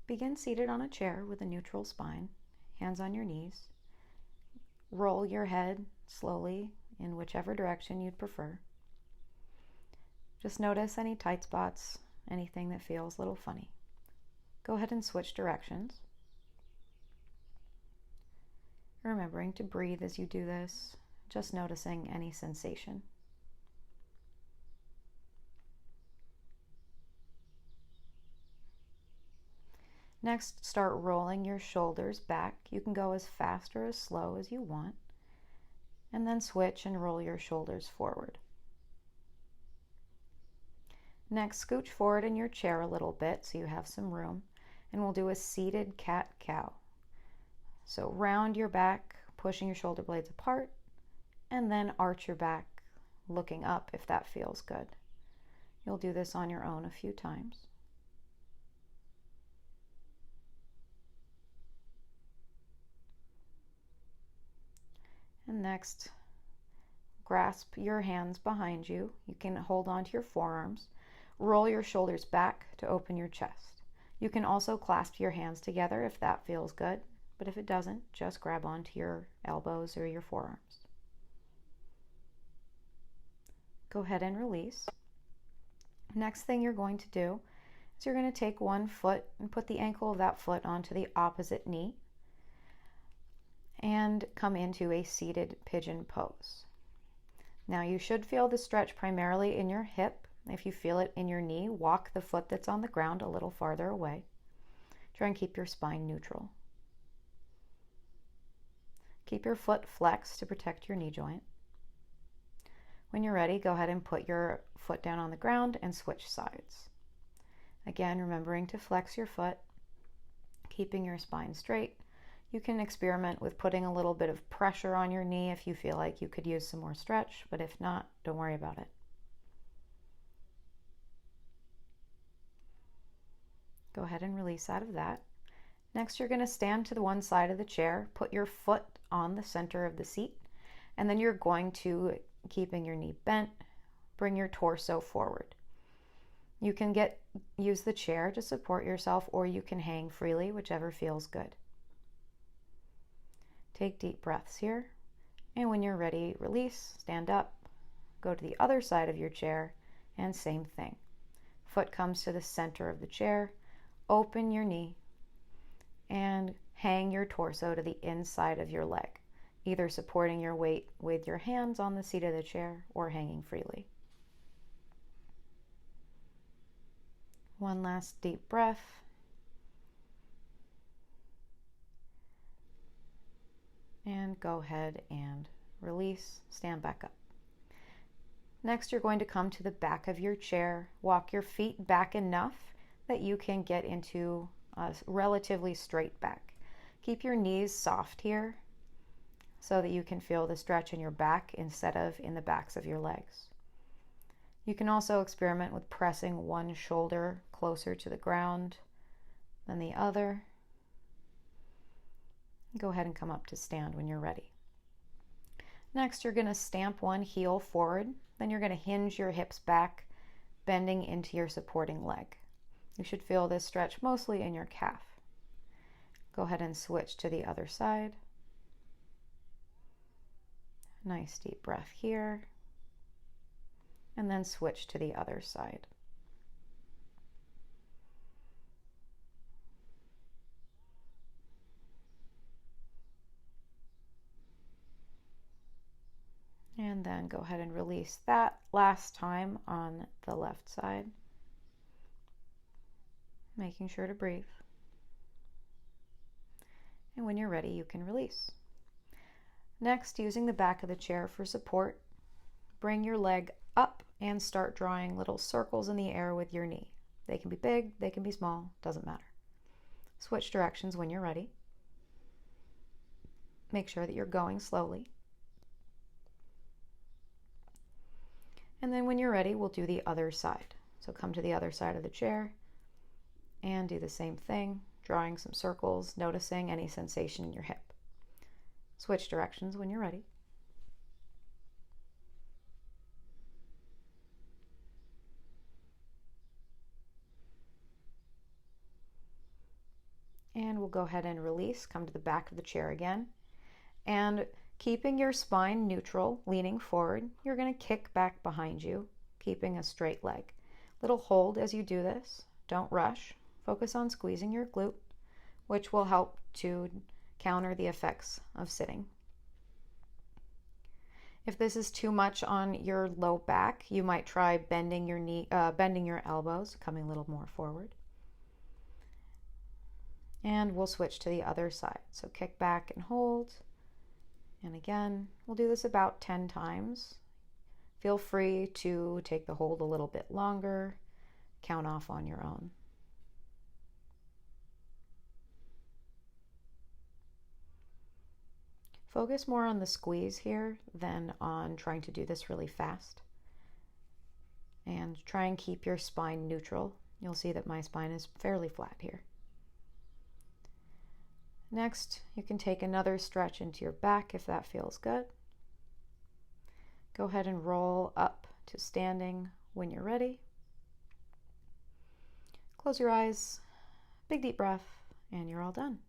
Begin seated on a chair with a neutral spine, hands on your knees. Roll your head slowly in whichever direction you'd prefer. Just notice any tight spots, anything that feels a little funny. Go ahead and switch directions. Remembering to breathe as you do this, just noticing any sensation. Next, start rolling your shoulders back. You can go as fast or as slow as you want. And then switch and roll your shoulders forward. Next, scooch forward in your chair a little bit so you have some room. And we'll do a seated cat-cow. So round your back, pushing your shoulder blades apart, and then arch your back, looking up if that feels good. You'll do this on your own a few times. And next, grasp your hands behind you. You can hold onto your forearms. Roll your shoulders back to open your chest. You can also clasp your hands together if that feels good, but if it doesn't, just grab onto your elbows or your forearms. Go ahead and release. Next thing you're going to do is you're going to take one foot and put the ankle of that foot onto the opposite knee and come into a seated pigeon pose. Now you should feel the stretch primarily in your hip. If you feel it in your knee, walk the foot that's on the ground a little farther away. Try and keep your spine neutral. Keep your foot flexed to protect your knee joint. When you're ready, go ahead and put your foot down on the ground and switch sides. Again, remembering to flex your foot, keeping your spine straight. You can experiment with putting a little bit of pressure on your knee if you feel like you could use some more stretch, but if not, don't worry about it. Go ahead and release out of that. Next, you're going to stand to the one side of the chair, put your foot on the center of the seat, and then you're going to, keeping your knee bent, bring your torso forward. You can use the chair to support yourself, or you can hang freely, whichever feels good. Take deep breaths here, and when you're ready, release, stand up, go to the other side of your chair, and same thing. Foot comes to the center of the chair, open your knee, and hang your torso to the inside of your leg, either supporting your weight with your hands on the seat of the chair or hanging freely. One last deep breath. And go ahead and release, stand back up. Next, you're going to come to the back of your chair, walk your feet back enough that you can get into a relatively straight back. Keep your knees soft here so that you can feel the stretch in your back instead of in the backs of your legs. You can also experiment with pressing one shoulder closer to the ground than the other. Go ahead and come up to stand when you're ready. Next, you're going to stamp one heel forward. Then you're going to hinge your hips back, bending into your supporting leg. You should feel this stretch mostly in your calf. Go ahead and switch to the other side. Nice deep breath here. And then switch to the other side. And then go ahead and release that last time on the left side. Making sure to breathe. And when you're ready, you can release. Next, using the back of the chair for support, bring your leg up and start drawing little circles in the air with your knee. They can be big, they can be small, doesn't matter. Switch directions when you're ready. Make sure that you're going slowly. And then when you're ready, we'll do the other side. So come to the other side of the chair and do the same thing, drawing some circles, noticing any sensation in your hip. Switch directions when you're ready. And we'll go ahead and release, come to the back of the chair again. And keeping your spine neutral, leaning forward, you're going to kick back behind you, keeping a straight leg. Little hold as you do this. Don't rush. Focus on squeezing your glute, which will help to counter the effects of sitting. If this is too much on your low back, you might try bending your elbows, coming a little more forward. And we'll switch to the other side. So kick back and hold. And again, we'll do this about 10 times. Feel free to take the hold a little bit longer, count off on your own. Focus more on the squeeze here than on trying to do this really fast. And try and keep your spine neutral. You'll see that my spine is fairly flat here. Next, you can take another stretch into your back if that feels good. Go ahead and roll up to standing when you're ready. Close your eyes, big deep breath, and you're all done.